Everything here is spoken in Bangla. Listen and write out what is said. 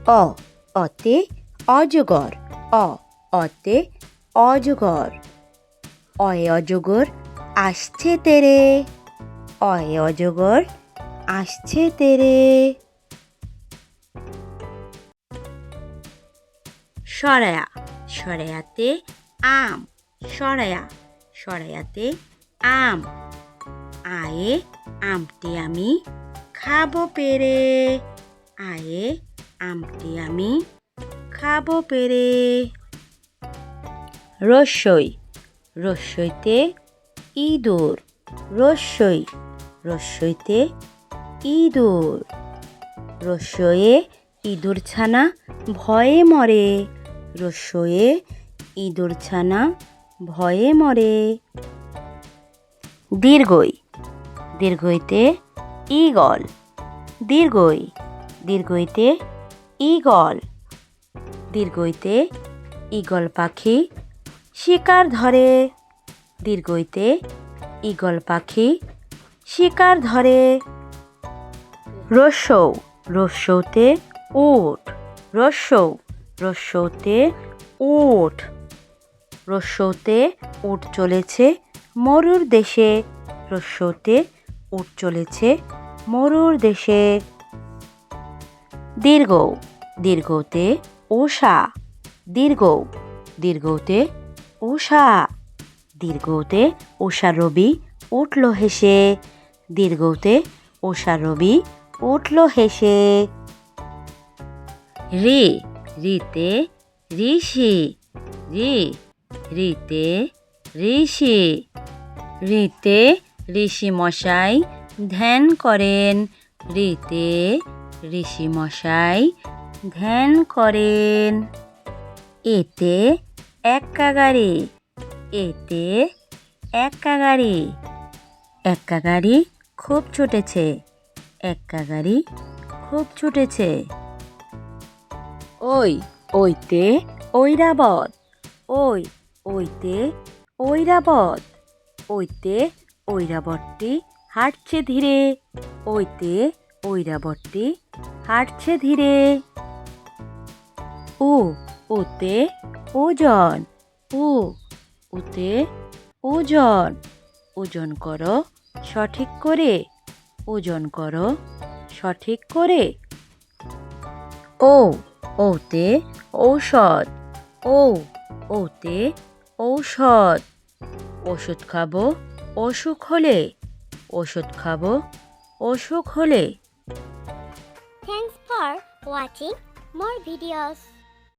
অ অতে অজগর অতে অজগর অয়ে অজগর আসছে তেরে অয়ে অজগর আসছে তেরে সরায়া সরায়াতে আম সরায়াতে আম আয়ে আমটি আমি খাবো পেরে আয়ে আমটি আমি খাবো পেরে রস্যইতে ইঁদুর রস্যইতে ইঁদুর রস্যয়ে ইঁদুর ছানা ভয়ে মরে রস্যয়ে ইঁদুর ছানা ভয়ে মরে দীর্ঘইতে ঈগল দীর্ঘইতে ঈগল ঈগল পাখি শিকার ধরে দীর্ঘইতে ঈগল পাখি শিকার ধরে রস্যৌতে উট রস্যৌতে উট চলেছে মরুর দেশে রস্যৌতে উট চলেছে মরুর দেশে দীর্ঘতে উষা দীর্ঘতে উষা রবি উঠল হেসে দীর্ঘতে উষা রবি উঠল হেসে রিতে ঋষি মশাই ধ্যান করেন ঋষি মশাই ধ্যান করেন এতে এক্কা গাড়ি খুব ছুটেছে ওইতে ঐরাবতটি হাঁটছে ধীরে ওতে ওজন করো সঠিক করে ওতে ঔষধ ওষুধ খাবো অসুখ হলে Thanks for watching more videos.